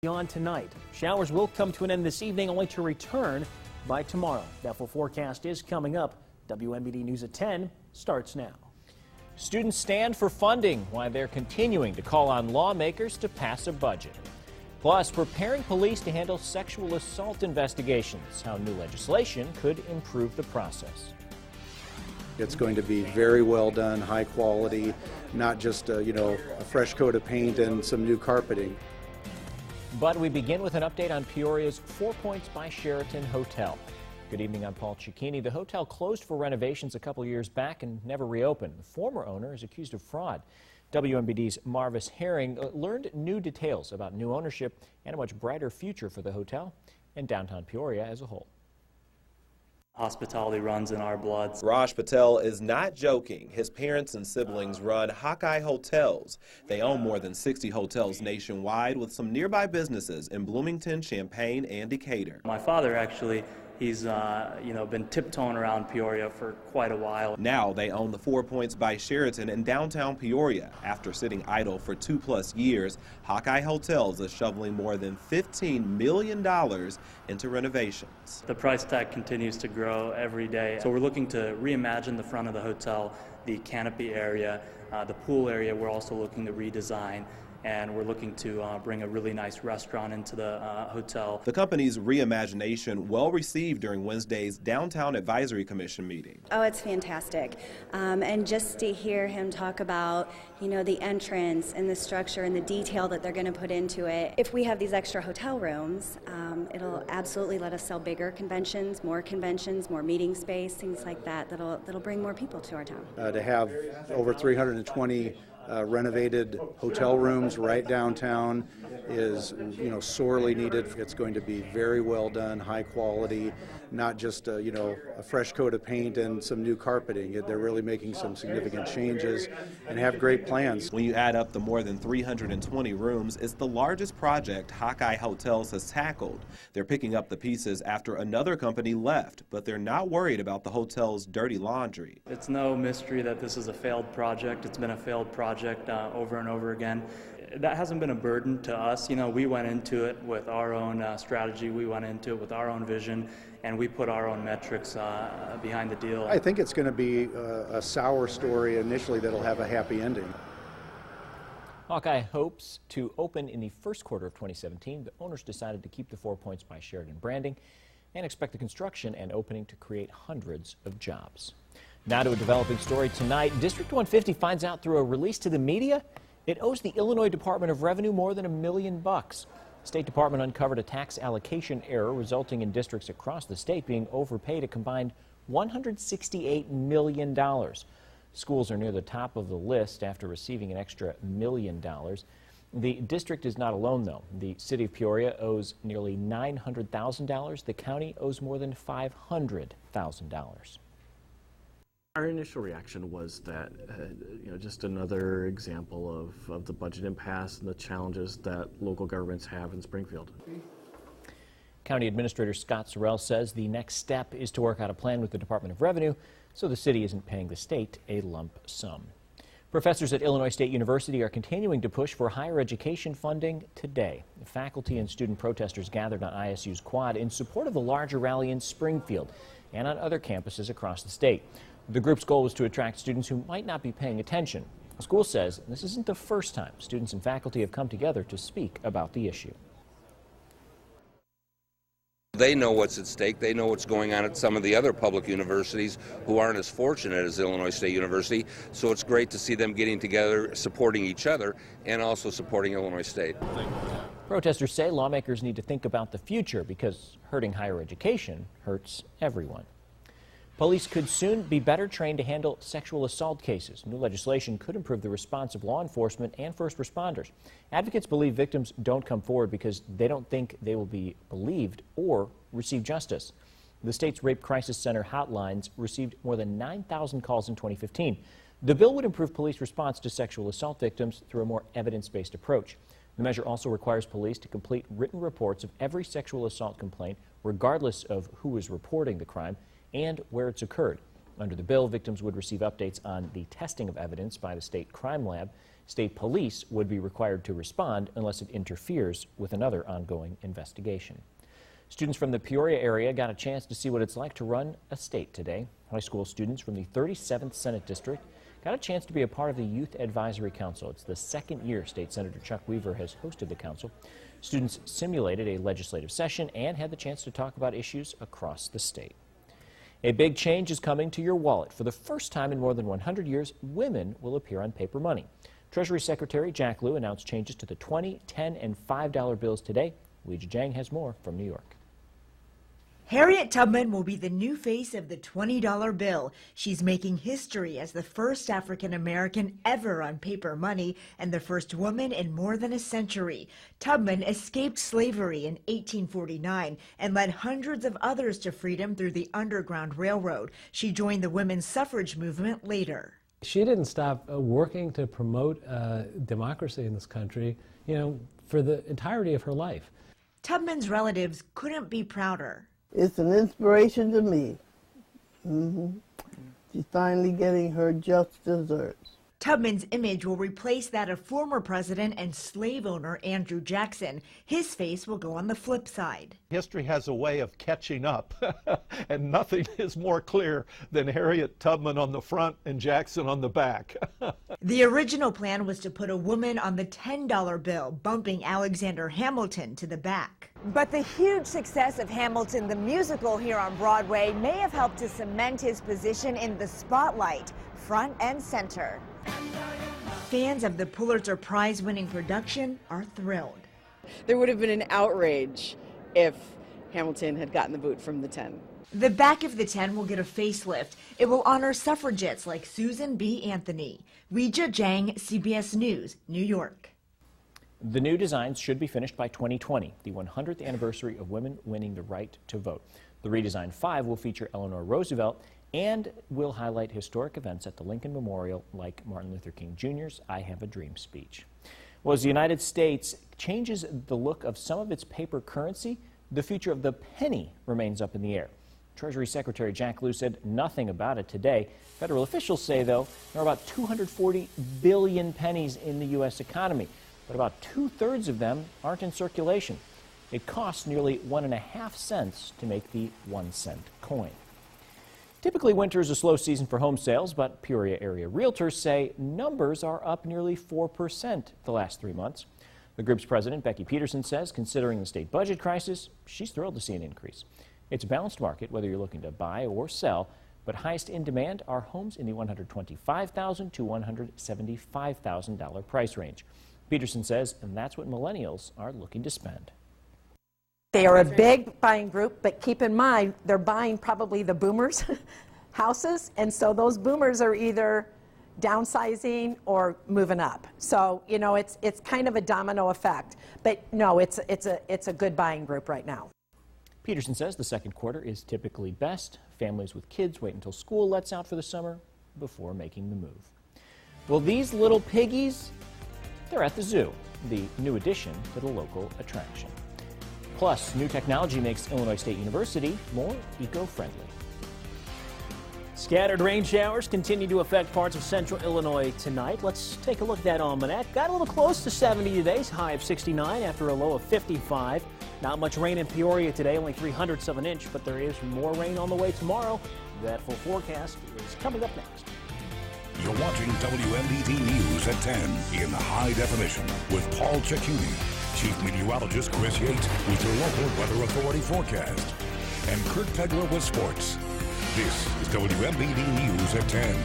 On tonight. Showers will come to an end this evening, only to return by tomorrow. That full forecast is coming up. WMBD News at 10 starts now. Students stand for funding while they're continuing to call on lawmakers to pass a budget. Plus, preparing police to handle sexual assault investigations, how new legislation could improve the process. It's going to be very well done, high quality, not just a fresh coat of paint and some new carpeting. But we begin with an update on Peoria's 4 Points by Sheraton Hotel. Good evening, I'm Paul Cicchini. The hotel closed for renovations a couple years back and never reopened. The former owner is accused of fraud. WMBD's Marvis Herring learned new details about new ownership and a much brighter future for the hotel and downtown Peoria as a whole. Hospitality runs in our blood. Raj Patel is not joking. His parents and siblings run Hawkeye Hotels. They own more than 60 hotels nationwide with some nearby businesses in Bloomington, Champaign, and Decatur. My father actually, he's been tiptoeing around Peoria for quite a while. Now they own the 4 Points by Sheraton in downtown Peoria. After sitting idle for 2+ years, Hawkeye Hotels is shoveling more than $15 million into renovations. The price tag continues to grow every day. So we're looking to reimagine the front of the hotel, the canopy area, the pool area we're also looking to redesign. And we're looking to bring a really nice restaurant into the hotel. The company's reimagination well received during Wednesday's Downtown Advisory Commission meeting. Oh, it's fantastic. And just to hear him talk about, the entrance and the structure and the detail that they're going to put into it. If we have these extra hotel rooms, it'll absolutely let us sell bigger conventions, more meeting space, things like that, that'll bring more people to our town. To have over 320 renovated hotel rooms right downtown is, sorely needed. It's going to be very well done, high quality, not just a fresh coat of paint and some new carpeting. They're really making some significant changes and have great plans. When you add up the more than 320 rooms, it's the largest project Hawkeye Hotels has tackled. They're picking up the pieces after another company left, but they're not worried about the hotel's dirty laundry. It's no mystery that this is a failed project. It's been a failed project over and over again. That hasn't been a burden to us. We went into it with our own strategy. We went into it with our own vision, and we put our own metrics behind the deal. I think it's going to be a sour story initially that'll have a happy ending. Hawkeye hopes to open in the first quarter of 2017. The owners decided to keep the 4 Points by Sheraton branding and expect the construction and opening to create hundreds of jobs. Now to a developing story tonight. District 150 finds out through a release to the media it owes the Illinois Department of Revenue more than $1 million. The State Department uncovered a tax allocation error resulting in districts across the state being overpaid a combined $168 million. Schools are near the top of the list after receiving an extra $1 million. The district is not alone, though. The city of Peoria owes nearly $900,000. The county owes more than $500,000. Our initial reaction was that, just another example of the budget impasse and the challenges that local governments have in Springfield. County Administrator Scott Sorrell says the next step is to work out a plan with the Department of Revenue so the city isn't paying the state a lump sum. Professors at Illinois State University are continuing to push for higher education funding today. Faculty and student protesters gathered on ISU's quad in support of a larger rally in Springfield and on other campuses across the state. The group's goal was to attract students who might not be paying attention. The school says this isn't the first time students and faculty have come together to speak about the issue. They know what's at stake. They know what's going on at some of the other public universities who aren't as fortunate as Illinois State University. So it's great to see them getting together, supporting each other, and also supporting Illinois State. Protesters say lawmakers need to think about the future because hurting higher education hurts everyone. Police could soon be better trained to handle sexual assault cases. New legislation could improve the response of law enforcement and first responders. Advocates believe victims don't come forward because they don't think they will be believed or receive justice. The state's Rape Crisis Center hotlines received more than 9,000 calls in 2015. The bill would improve police response to sexual assault victims through a more evidence-based approach. The measure also requires police to complete written reports of every sexual assault complaint, regardless of who is reporting the crime and where it's occurred. Under the bill, victims would receive updates on the testing of evidence by the state crime lab. State police would be required to respond unless it interferes with another ongoing investigation. Students from the Peoria area got a chance to see what it's like to run a state today. High school students from the 37th Senate District got a chance to be a part of the Youth Advisory Council. It's the second year State Senator Chuck Weaver has hosted the council. Students simulated a legislative session and had the chance to talk about issues across the state. A big change is coming to your wallet. For the first time in more than 100 years, women will appear on paper money. Treasury Secretary Jack Lew announced changes to the $20, $10, and $5 bills today. Weijia Jiang has more from New York. Harriet Tubman will be the new face of the $20 bill. She's making history as the first African-American ever on paper money and the first woman in more than a century. Tubman escaped slavery in 1849 and led hundreds of others to freedom through the Underground Railroad. She joined the women's suffrage movement later. She didn't stop working to promote democracy in this country, for the entirety of her life. Tubman's relatives couldn't be prouder. It's an inspiration to me. She's finally getting her just desserts. Tubman's image will replace that of former president and slave owner Andrew Jackson. His face will go on the flip side. History has a way of catching up, and nothing is more clear than Harriet Tubman on the front and Jackson on the back. The original plan was to put a woman on the $10 bill, bumping Alexander Hamilton to the back. But the huge success of Hamilton the musical here on Broadway may have helped to cement his position in the spotlight, front and center. Fans of the Pulitzer Prize-winning production are thrilled. There would have been an outrage if Hamilton had gotten the boot from the 10. The back of the 10 will get a facelift. It will honor suffragettes like Susan B. Anthony. Weijia Jiang, CBS News, New York. The new designs should be finished by 2020, the 100th anniversary of women winning the right to vote. The redesigned 5 will feature Eleanor Roosevelt and will highlight historic events at the Lincoln Memorial like Martin Luther King Jr.'s I Have a Dream speech. Well, as the United States changes the look of some of its paper currency, the future of the penny remains up in the air. Treasury Secretary Jack Lew said nothing about it today. Federal officials say, though, there are about 240 billion pennies in the U.S. economy, but about 2/3 of them aren't in circulation. It costs nearly 1.5 cents to make the 1-cent coin. Typically, winter is a slow season for home sales, but Peoria area realtors say numbers are up nearly 4% the last 3 months. The group's president, Becky Peterson, says considering the state budget crisis, she's thrilled to see an increase. It's a balanced market, whether you're looking to buy or sell, but highest in demand are homes in the $125,000 to $175,000 price range. Peterson says, and that's what millennials are looking to spend. They are a big buying group, but keep in mind, they're buying probably the boomers' houses, and so those boomers are either downsizing or moving up. So, it's kind of a domino effect. But no, it's a good buying group right now. Peterson says the second quarter is typically best. Families with kids wait until school lets out for the summer before making the move. Well, these little piggies, they're at the zoo, the new addition to the local attraction. Plus, new technology makes Illinois State University more eco-friendly. Scattered rain showers continue to affect parts of central Illinois tonight. Let's take a look at that almanac. Got a little close to 70 today, high of 69 after a low of 55. Not much rain in Peoria today, only 0.03 of an inch, but there is more rain on the way tomorrow. That full forecast is coming up next. You're watching WMDT News at 10 in high definition with Paul Ciacchini, Chief Meteorologist Chris Yates with your local weather authority forecast, and Kurt Pegler with sports. This is WMDT News at 10.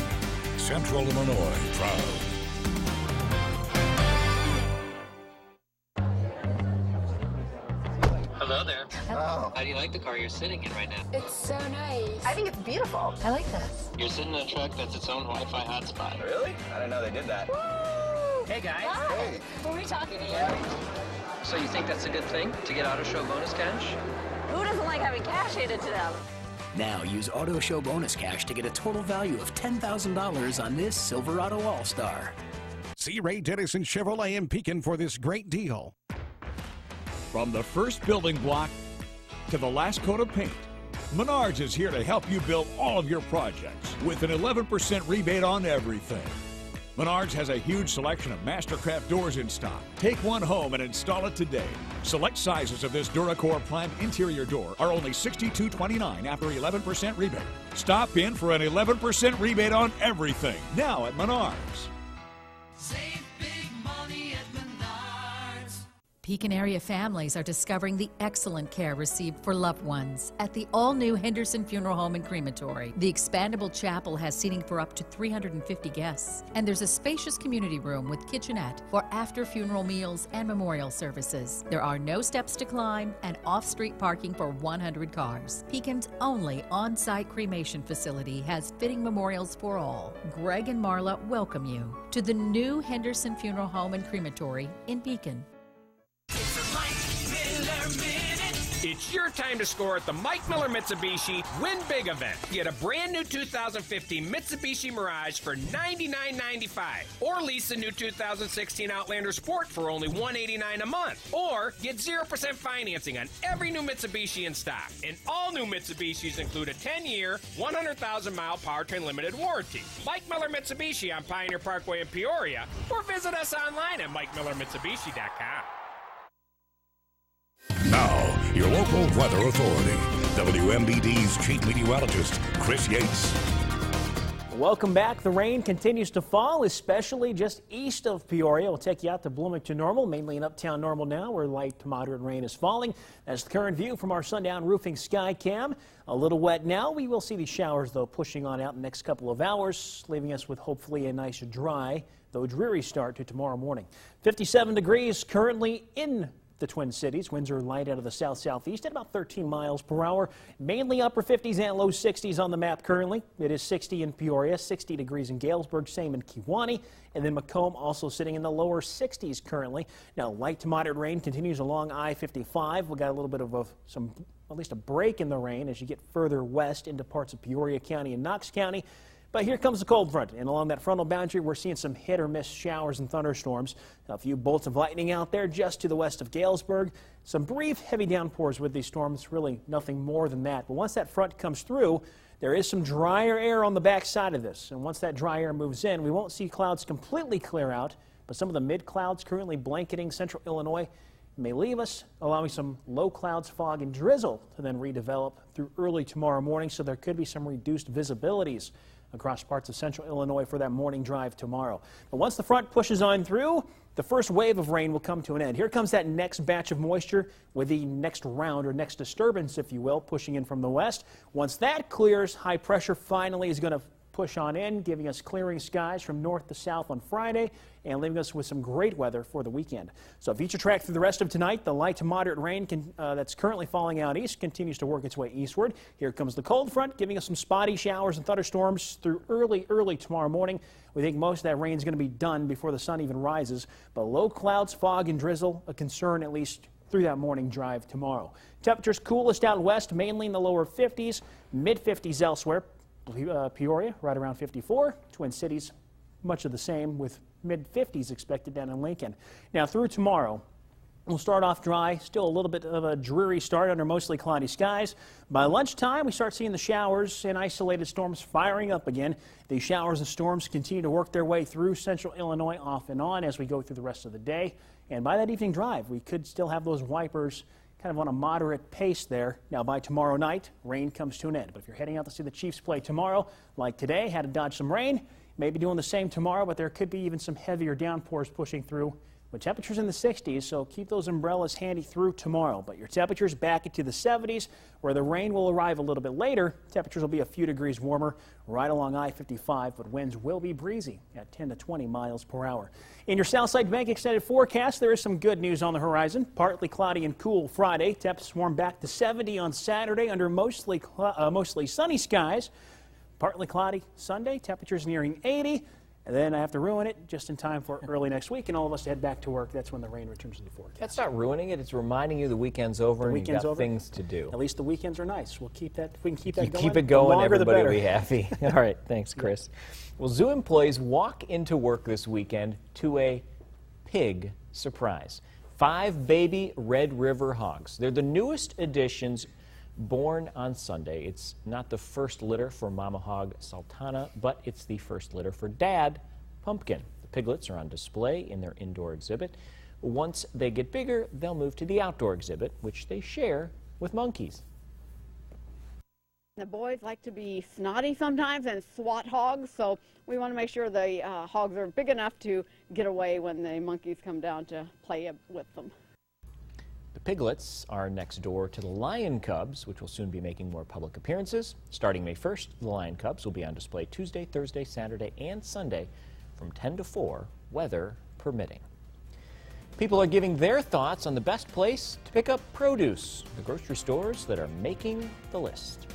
Central Illinois proud. Hello there. Hello. How do you like the car you're sitting in right now? It's so nice. I think it's beautiful. I like this. You're sitting in a truck that's its own Wi-Fi hotspot. Really? I didn't know they did that. Woo! Hey, guys. Hi. Hey. Were we talking to you? So you think that's a good thing, to get Auto Show bonus cash? Who doesn't like having cash handed to them? Now use Auto Show bonus cash to get a total value of $10,000 on this Silverado All-Star. See Ray Dennison Chevrolet in Pekin for this great deal. From the first building block to the last coat of paint, Menards is here to help you build all of your projects with an 11% rebate on everything. Menards has a huge selection of Mastercraft doors in stock. Take one home and install it today. Select sizes of this Duracore plank interior door are only $62.29 after 11% rebate. Stop in for an 11% rebate on everything now at Menards. Pekin area families are discovering the excellent care received for loved ones at the all-new Henderson Funeral Home and Crematory. The expandable chapel has seating for up to 350 guests, and there's a spacious community room with kitchenette for after-funeral meals and memorial services. There are no steps to climb and off-street parking for 100 cars. Pekin's only on-site cremation facility has fitting memorials for all. Greg and Marla welcome you to the new Henderson Funeral Home and Crematory in Pekin. It's your time to score at the Mike Miller Mitsubishi Win Big event. Get a brand new 2015 Mitsubishi Mirage for $99.95, or lease the new 2016 Outlander Sport for only $189 a month, or get 0% financing on every new Mitsubishi in stock. And all new Mitsubishis include a 10-year, 100,000-mile powertrain limited warranty. Mike Miller Mitsubishi on Pioneer Parkway in Peoria, or visit us online at MikeMillerMitsubishi.com. Now, your local weather authority, WMBD's chief meteorologist, Chris Yates. Welcome back. The rain continues to fall, especially just east of Peoria. We'll take you out to Bloomington Normal, mainly in uptown Normal now, where light to moderate rain is falling. That's the current view from our sundown roofing sky cam. A little wet now. We will see these showers, though, pushing on out in the next couple of hours, leaving us with hopefully a nice dry, though dreary start to tomorrow morning. 57 degrees currently in the Twin Cities. Winds are light out of the south-southeast at about 13 miles per hour. Mainly upper 50s and low 60s on the map currently. It is 60 in Peoria, 60 degrees in Galesburg, same in Kewanee, and then Macomb also sitting in the lower 60s currently. Now, light to moderate rain continues along I-55. We got a little bit of at least a break in the rain as you get further west into parts of Peoria County and Knox County. But here comes the cold front, and along that frontal boundary, we're seeing some hit-or-miss showers and thunderstorms. A few bolts of lightning out there just to the west of Galesburg. Some brief heavy downpours with these storms, really nothing more than that. But once that front comes through, there is some drier air on the back side of this. And once that dry air moves in, we won't see clouds completely clear out, but some of the mid-clouds currently blanketing central Illinois may leave us, allowing some low clouds, fog, and drizzle to then redevelop through early tomorrow morning, so there could be some reduced visibilities across parts of central Illinois for that morning drive tomorrow. But once the front pushes on through, the first wave of rain will come to an end. Here comes that next batch of moisture with the next round, or next disturbance, if you will, pushing in from the west. Once that clears, high pressure finally is going to push on in, giving us clearing skies from north to south on Friday and leaving us with some great weather for the weekend. So feature track through the rest of tonight. The light to moderate rain that's currently falling out east continues to work its way eastward. Here comes the cold front, giving us some spotty showers and thunderstorms through early tomorrow morning. We think most of that rain is going to be done before the sun even rises, but low clouds, fog, and drizzle, a concern at least through that morning drive tomorrow. Temperatures coolest out west, mainly in the lower 50s, mid-50s elsewhere. Peoria, right around 54. Twin Cities, much of the same, with mid-50s expected down in Lincoln. Now, through tomorrow, we'll start off dry, still a little bit of a dreary start under mostly cloudy skies. By lunchtime, we start seeing the showers and isolated storms firing up again. These showers and storms continue to work their way through central Illinois off and on as we go through the rest of the day. And by that evening drive, we could still have those wipers kind of on a moderate pace there. Now, by tomorrow night, rain comes to an end. But if you're heading out to see the Chiefs play tomorrow, like today, had to dodge some rain, maybe doing the same tomorrow, but there could be even some heavier downpours pushing through with temperatures in the 60s, so keep those umbrellas handy through tomorrow. But your temperatures back into the 70s, where the rain will arrive a little bit later. Temperatures will be a few degrees warmer right along I-55, but winds will be breezy at 10 to 20 miles per hour. In your Southside Bank extended forecast, there is some good news on the horizon. Partly cloudy and cool Friday. Temps warm back to 70 on Saturday under mostly sunny skies. Partly cloudy Sunday. Temperatures nearing 80. And then I have to ruin it just in time for early next week, and all of us head back to work. That's when the rain returns to the forecast. That's not ruining it. It's reminding you the weekend's over and you've got things to do. At least the weekends are nice. We'll keep that. If we can keep that going. Keep it going. Everybody will be better. happy. All right. Thanks, Chris. Well, zoo employees walk into work this weekend to a pig surprise. 5 baby Red River hogs. They're the newest additions Born on Sunday, it's not the first litter for Mama Hog Sultana, but it's the first litter for Dad Pumpkin. The piglets are on display in their indoor exhibit. Once they get bigger, they'll move to the outdoor exhibit, which they share with monkeys. The boys like to be snotty sometimes and swat hogs, so we want to make sure the hogs are big enough to get away when the monkeys come down to play with them. The piglets are next door to the lion cubs, which will soon be making more public appearances. Starting May 1st, the lion cubs will be on display Tuesday, Thursday, Saturday, and Sunday from 10 to 4, weather permitting. People are giving their thoughts on the best place to pick up produce, the grocery stores that are making the list.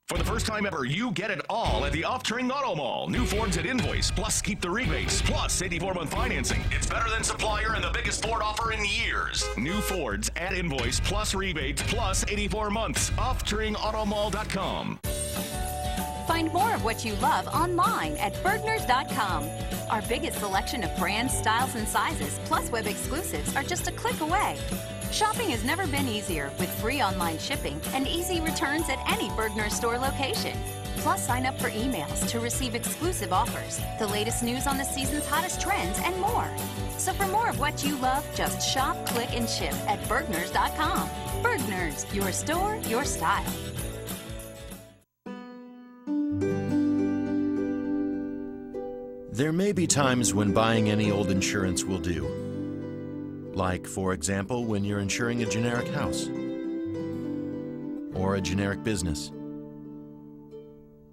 For the first time ever, you get it all at the Off-Trend Auto Mall. New Fords at invoice, plus keep the rebates, plus 84-month financing. It's better than supplier and the biggest Ford offer in years. New Fords at invoice, plus rebates, plus 84 months. OffTrendAutomall.com. Find more of what you love online at Bergners.com. Our biggest selection of brands, styles, and sizes, plus web exclusives, are just a click away. Shopping has never been easier with free online shipping and easy returns at any Bergner store location. Plus, sign up for emails to receive exclusive offers, the latest news on the season's hottest trends, and more. So for more of what you love, just shop, click, and ship at Bergners.com. Bergners, your store, your style. There may be times when buying any old insurance will do. Like, for example, when you're insuring a generic house or a generic business.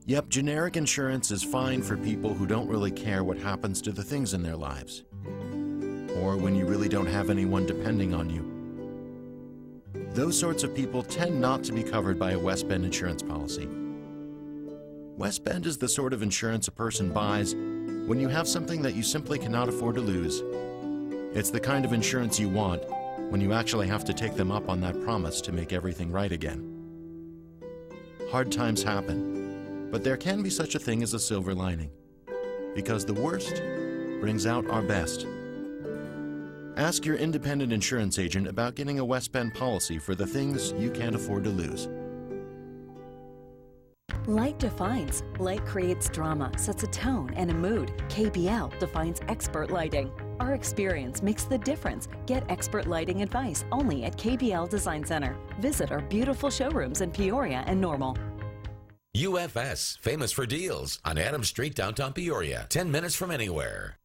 Yep, generic insurance is fine for people who don't really care what happens to the things in their lives, or when you really don't have anyone depending on you. Those sorts of people tend not to be covered by a West Bend insurance policy. West Bend is the sort of insurance a person buys when you have something that you simply cannot afford to lose. It's the kind of insurance you want when you actually have to take them up on that promise to make everything right again. Hard times happen, but there can be such a thing as a silver lining, because the worst brings out our best. Ask your independent insurance agent about getting a West Bend policy for the things you can't afford to lose. Light defines. Light creates drama, sets a tone and a mood. KBL defines expert lighting. Our experience makes the difference. Get expert lighting advice only at KBL Design Center. Visit our beautiful showrooms in Peoria and Normal. UFS, famous for deals on Adams Street, downtown Peoria, 10 minutes from anywhere.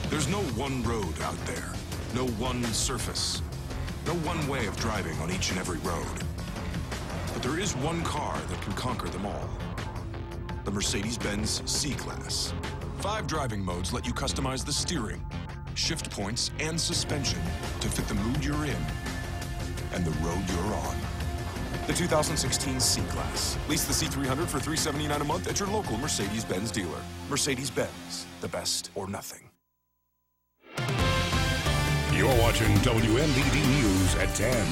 There's no one road out there, no one surface, no one way of driving on each and every road. But there is one car that can conquer them all. The Mercedes-Benz C-Class. 5 driving modes let you customize the steering, shift points, and suspension to fit the mood you're in and the road you're on. The 2016 C-Class. Lease the C300 for $379 a month at your local Mercedes-Benz dealer. Mercedes-Benz, the best or nothing. You're watching WMDD News at 10.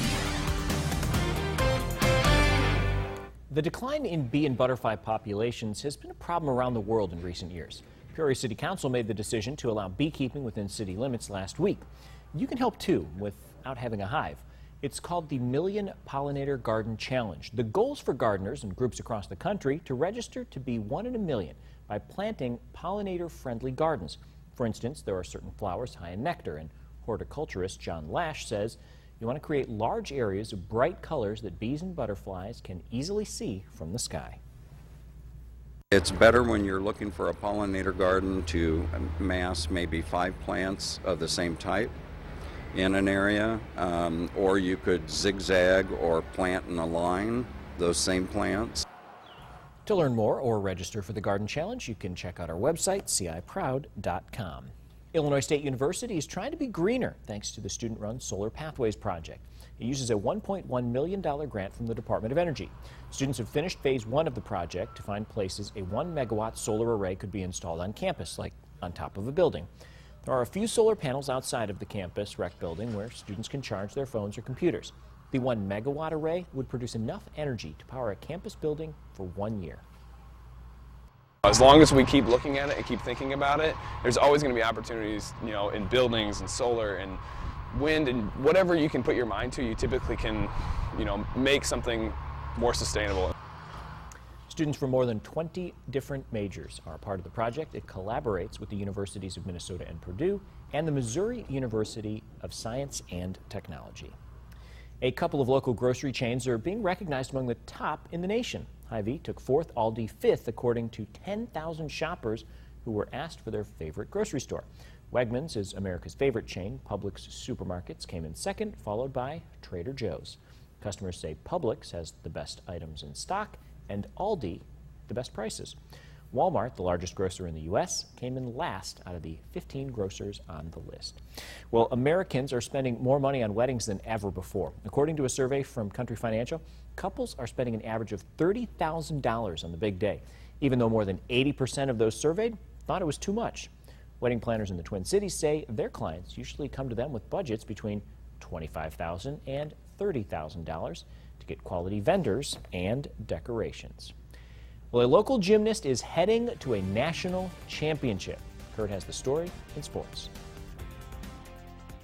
The decline in bee and butterfly populations has been a problem around the world in recent years. Peoria City Council made the decision to allow beekeeping within city limits last week. You can help too without having a hive. It's called the Million Pollinator Garden Challenge. The goal is for gardeners and groups across the country to register to be 1 in a million by planting pollinator-friendly gardens. For instance, there are certain flowers high in nectar, and horticulturist John Lash says you want to create large areas of bright colors that bees and butterflies can easily see from the sky. It's better when you're looking for a pollinator garden to mass maybe 5 plants of the same type in an area, or you could zigzag or plant in a line those same plants. To learn more or register for the Garden Challenge, you can check out our website, ciproud.com. Illinois State University is trying to be greener thanks to the student-run Solar Pathways project. It uses a $1.1 million grant from the Department of Energy. Students have finished phase 1 of the project to find places a 1-megawatt solar array could be installed on campus, like on top of a building. There are a few solar panels outside of the campus rec building where students can charge their phones or computers. The 1-megawatt array would produce enough energy to power a campus building for 1 year. As long as we keep looking at it and keep thinking about it, there's always going to be opportunities, in buildings and solar, and wind and whatever you can put your mind to, you typically can, make something more sustainable. Students from more than 20 different majors are part of the project. It collaborates with the universities of Minnesota and Purdue and the Missouri University of Science and Technology. A couple of local grocery chains are being recognized among the top in the nation. Hy-Vee took 4th, Aldi 5th, according to 10,000 shoppers who were asked for their favorite grocery store. Wegmans is America's favorite chain. Publix supermarkets came in 2nd, followed by Trader Joe's. Customers say Publix has the best items in stock and Aldi the best prices. Walmart, the largest grocer in the U.S., came in last out of the 15 grocers on the list. Well, Americans are spending more money on weddings than ever before. According to a survey from Country Financial, couples are spending an average of $30,000 on the big day, even though more than 80% of those surveyed thought it was too much. Wedding planners in the Twin Cities say their clients usually come to them with budgets between $25,000 and $30,000 to get quality vendors and decorations. Well, a local gymnast is heading to a national championship. Kurt has the story in sports.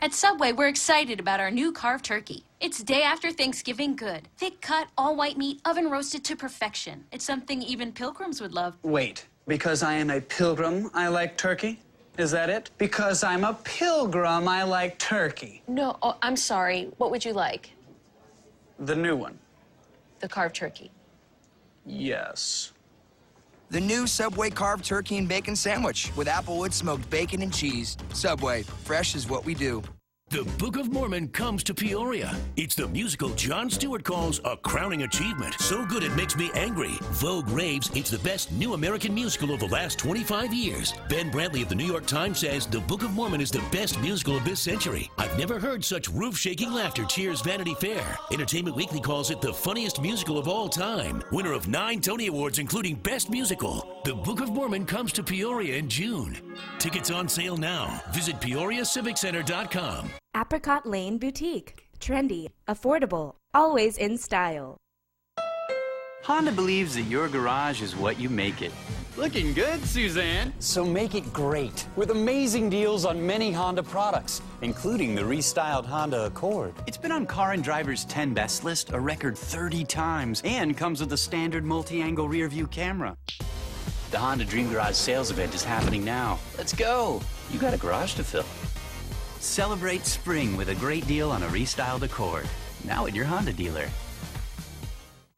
At Subway, we're excited about our new carved turkey. It's day after Thanksgiving good. Thick cut, all white meat, oven roasted to perfection. It's something even pilgrims would love. Wait, because I am a pilgrim, I like turkey? Is that it? Because I'm a pilgrim, I like turkey. No, I'm sorry. What would you like? The new one. The carved turkey. Yes. The new Subway carved turkey and bacon sandwich with Applewood smoked bacon and cheese. Subway, fresh is what we do. The Book of Mormon comes to Peoria. It's the musical Jon Stewart calls a crowning achievement. So good it makes me angry. Vogue raves it's the best new American musical of the last 25 years. Ben Brantley of the New York Times says The Book of Mormon is the best musical of this century. I've never heard such roof-shaking laughter cheers Vanity Fair. Entertainment Weekly calls it the funniest musical of all time. Winner of 9 Tony Awards, including Best Musical. The Book of Mormon comes to Peoria in June. Tickets on sale now. Visit PeoriaCivicCenter.com. Apricot Lane Boutique. Trendy, affordable, always in style. Honda believes that your garage is what you make it. Looking good, Suzanne. So make it great with amazing deals on many Honda products, including the restyled Honda Accord. It's been on Car and Driver's 10 Best list a record 30 times and comes with a standard multi-angle rear view camera. The Honda Dream Garage sales event is happening now. Let's go. You got a garage to fill. Celebrate spring with a great deal on a restyled Accord. Now at your Honda dealer.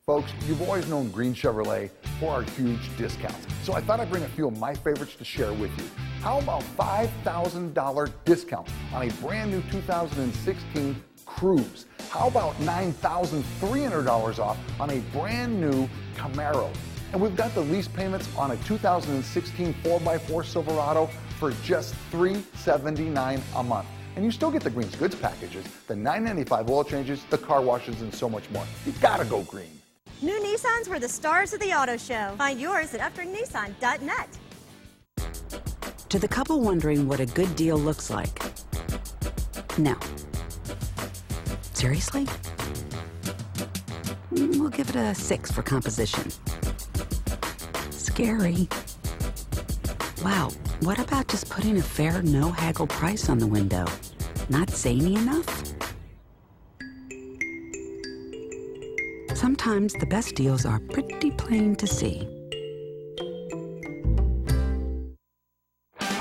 Folks, you've always known Green Chevrolet for our huge discounts. So I thought I'd bring a few of my favorites to share with you. How about $5,000 discount on a brand new 2016 Cruze? How about $9,300 off on a brand new Camaro? And we've got the lease payments on a 2016 4x4 Silverado for just $379 a month. And you still get the Green's Goods packages, the $9.95 oil changes, the car washes, and so much more. You gotta go green. New Nissans were the stars of the auto show. Find yours at UpTurnNissan.net. To the couple wondering what a good deal looks like. No. Seriously? We'll give it a 6 for composition. Scary. Wow, what about just putting a fair, no-haggle price on the window? Not zany enough? Sometimes the best deals are pretty plain to see.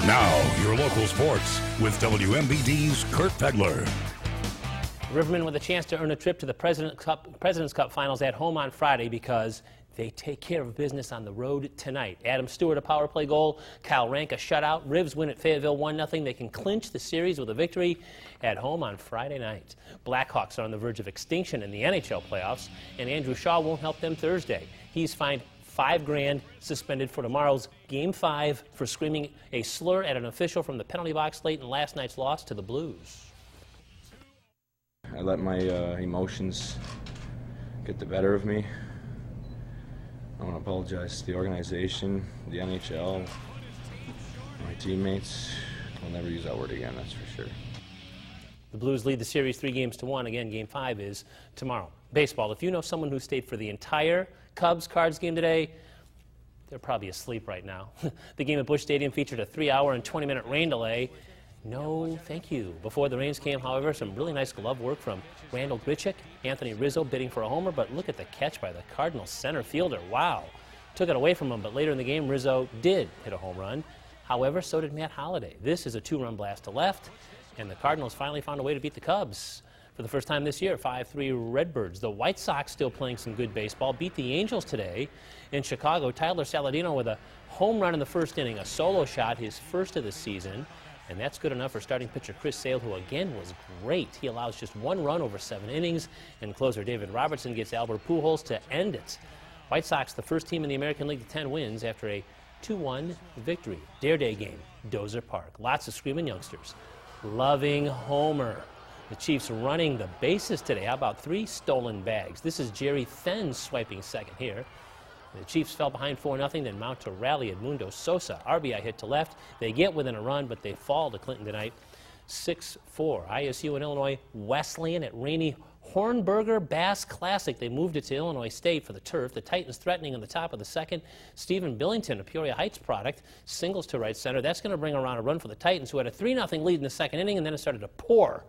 Now, your local sports with WMBD's Kurt Pegler. Rivermen with a chance to earn a trip to the President's Cup Finals at home on Friday because they take care of business on the road tonight. Adam Stewart, a power play goal. Kyle Rank, a shutout. Rivs win at Fayetteville 1-0. They can clinch the series with a victory at home on Friday night. Blackhawks are on the verge of extinction in the NHL playoffs, and Andrew Shaw won't help them Thursday. He's fined $5 grand, suspended for tomorrow's Game 5 for screaming a slur at an official from the penalty box late in last night's loss to the Blues. I let my emotions get the better of me. I want to apologize to the organization, the NHL, my teammates. I'll never use that word again, that's for sure. The Blues lead the series 3-1. Again, Game 5 is tomorrow. Baseball, if you know someone who stayed for the entire Cubs-Cards game today, they're probably asleep right now. The game at Busch Stadium featured a 3-hour and 20-minute rain delay. No, thank you. Before the rains came, however, some really nice glove work from Randall Grichuk. Anthony Rizzo bidding for a homer, but look at the catch by the Cardinals center fielder. Wow. Took it away from him, but later in the game, Rizzo did hit a home run. However, so did Matt Holliday. This is a 2-run blast to left, and the Cardinals finally found a way to beat the Cubs. For the first time this year, 5-3 Redbirds. The White Sox still playing some good baseball. Beat the Angels today in Chicago. Tyler Saladino with a home run in the first inning, a solo shot, his first of the season. And that's good enough for starting pitcher Chris Sale, who again was great. He allows just 1 run over 7 innings, and closer David Robertson gets Albert Pujols to end it. White Sox, the first team in the American League to 10 wins after a 2-1 victory. Dare Day game, Dozer Park. Lots of screaming youngsters. Loving Homer. The Chiefs running the bases today. How about 3 stolen bags? This is Jerry Fenn swiping second here. The Chiefs fell behind 4-0, then mount to rally. Edmundo Sosa, RBI hit to left. They get within a run, but they fall to Clinton tonight. 6-4. ISU and Illinois Wesleyan at rainy Hornberger Bass Classic. They moved it to Illinois State for the turf. The Titans threatening in the top of the second. Stephen Billington, a Peoria Heights product, singles to right center. That's going to bring around a run for the Titans, who had a 3-0 lead in the second inning, and then it started to pour.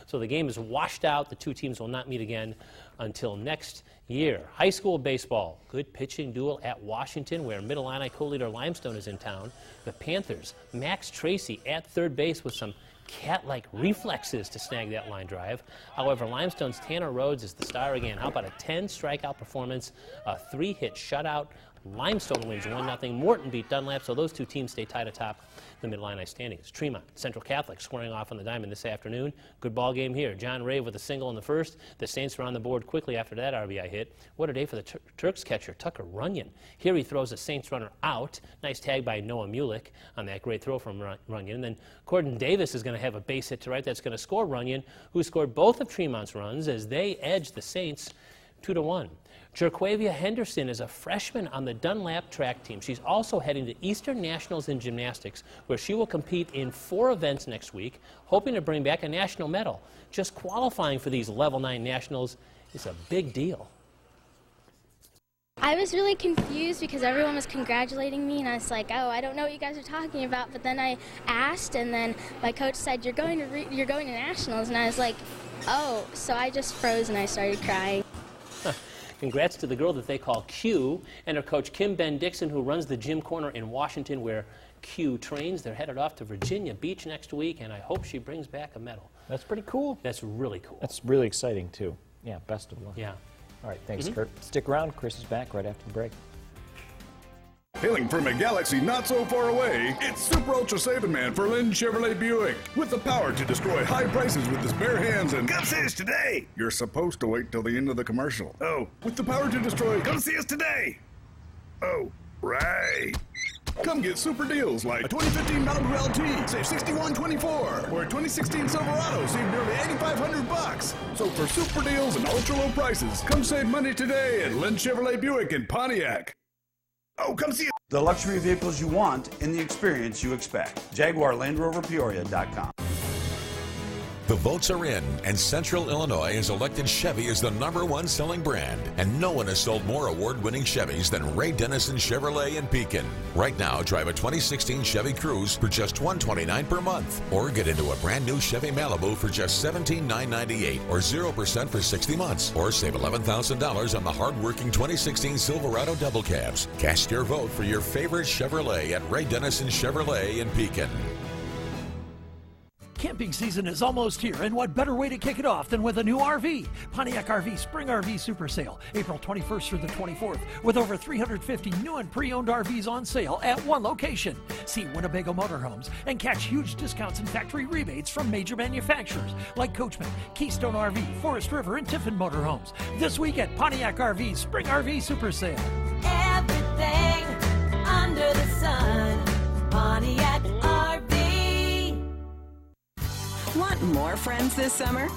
So the game is washed out. The two teams will not meet again until next year. High school baseball, good pitching duel at Washington, where Mid-Illini co-leader Limestone is in town. The Panthers, Max Tracy at third base with some cat-like reflexes to snag that line drive. However, Limestone's Tanner Rhodes is the star again. How about a 10-strikeout performance, a 3-hit shutout? Limestone wins 1-0. Morton beat Dunlap, so those two teams stay tied atop the Mid-Illini standings. Tremont, Central Catholic scoring off on the diamond this afternoon. Good ball game here. John Rave with a single in the first. The Saints are on the board quickly after that RBI hit. What a day for the Turks catcher, Tucker Runyon. Here he throws a Saints runner out. Nice tag by Noah Mulick on that great throw from Runyon. And then Gordon Davis is going to have a base hit to right. That's going to score Runyon, who scored both of Tremont's runs as they edge the Saints 2-1. Jerquavia Henderson is a freshman on the Dunlap track team. She's also heading to Eastern Nationals in gymnastics, where she will compete in 4 events next week, hoping to bring back a national medal. Just qualifying for these Level 9 nationals is a big deal. I was really confused because everyone was congratulating me, and I was like, oh, I don't know what you guys are talking about. But then I asked, and then my coach said, you're going to nationals, and I was like, oh. So I just froze and I started crying. Congrats to the girl that they call Q and her coach Kim Ben Dixon, who runs the gym corner in Washington where Q trains. They're headed off to Virginia Beach next week, and I hope she brings back a medal. That's pretty cool. That's really cool. That's really exciting, too. Yeah, best of luck. Yeah. All right, thanks, Kurt. Stick around. Chris is back right after the break. Hailing from a galaxy not so far away, it's Super Ultra Saving Man for Lynn Chevrolet Buick. With the power to destroy high prices with his bare hands and come see us today. You're supposed to wait till the end of the commercial. Oh, with the power to destroy, come see us today. Oh, right. Come get super deals like a 2015 Malibu LT, save $61.24, or a 2016 Silverado, save nearly $8,500. So for super deals and ultra low prices, come save money today at Lynn Chevrolet Buick in Pontiac. Oh, come see it. The luxury vehicles you want in the experience you expect. JaguarLandRoverPeoria.com. The votes are in, and Central Illinois has elected Chevy as the #1 selling brand. And no one has sold more award-winning Chevys than Ray Dennison Chevrolet in Pekin. Right now, drive a 2016 Chevy Cruze for just $129 per month. Or get into a brand new Chevy Malibu for just $17,998 or 0% for 60 months. Or save $11,000 on the hard-working 2016 Silverado double cabs. Cast your vote for your favorite Chevrolet at Ray Dennison Chevrolet in Pekin. Camping season is almost here, and what better way to kick it off than with a new RV? Pontiac RV Spring RV Super Sale, April 21st through the 24th, with over 350 new and pre-owned RVs on sale at one location. See Winnebago Motorhomes and catch huge discounts and factory rebates from major manufacturers like Coachman, Keystone RV, Forest River, and Tiffin Motorhomes. This week at Pontiac RV Spring RV Super Sale. Everything under the sun, Pontiac RV. Want more friends this summer?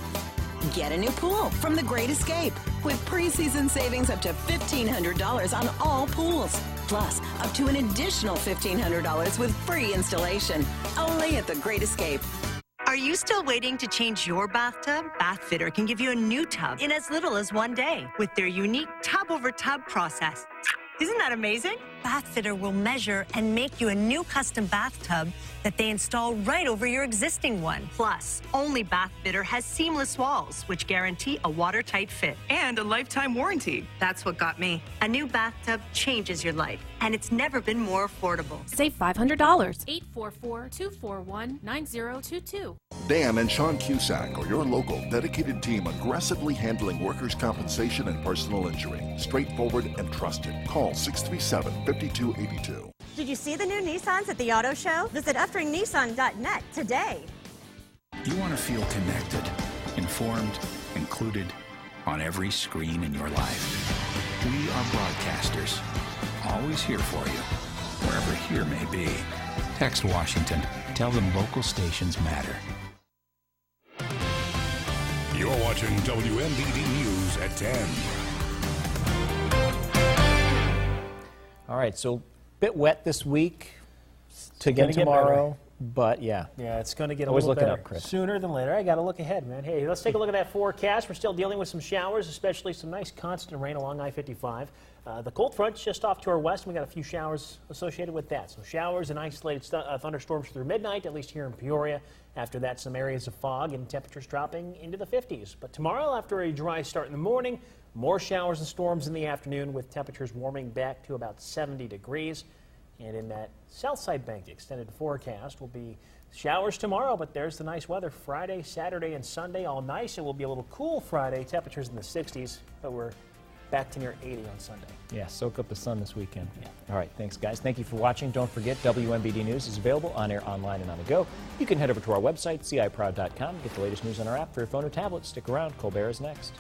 Get a new pool from The Great Escape with preseason savings up to $1,500 on all pools. Plus, up to an additional $1,500 with free installation. Only at The Great Escape. Are you still waiting to change your bathtub? Bathfitter can give you a new tub in as little as 1 day with their unique tub-over-tub process. Isn't that amazing? Bathfitter will measure and make you a new custom bathtub that they install right over your existing one. Plus, only Bathfitter has seamless walls, which guarantee a watertight fit. And a lifetime warranty. That's what got me. A new bathtub changes your life, and it's never been more affordable. Save $500. 844-241-9022. Dan and Sean Cusack are your local dedicated team aggressively handling workers' compensation and personal injury. Straightforward and trusted. Call 637-5282. Did you see the new Nissans at the auto show? Visit efteringnissan.net today. You want to feel connected, informed, included on every screen in your life. We are broadcasters, always here for you, wherever here may be. Text Washington. Tell them local stations matter. You're watching WMBD News at 10. All right, so a bit wet this week to get tomorrow, but yeah. Yeah, it's going to get always a little looking better up, Chris. Sooner than later. I got to look ahead, man. Hey, let's take a look at that forecast. We're still dealing with some showers, especially some nice constant rain along I-55. The cold front's just off to our west, and we got a few showers associated with that. So showers and isolated thunderstorms through midnight, at least here in Peoria. After that, some areas of fog and temperatures dropping into the 50s. But tomorrow, after a dry start in the morning, more showers and storms in the afternoon with temperatures warming back to about 70 degrees. And in that south side bank, the extended forecast will be showers tomorrow, but there's the nice weather Friday, Saturday, and Sunday, all nice. It will be a little cool Friday, temperatures in the 60s, but we're back to near 80 on Sunday. Yeah, soak up the sun this weekend. Yeah. All right, thanks, guys. Thank you for watching. Don't forget, WMBD News is available on air, online, and on the go. You can head over to our website, ciproud.com, get the latest news on our app for your phone or tablet. Stick around. Colbert is next.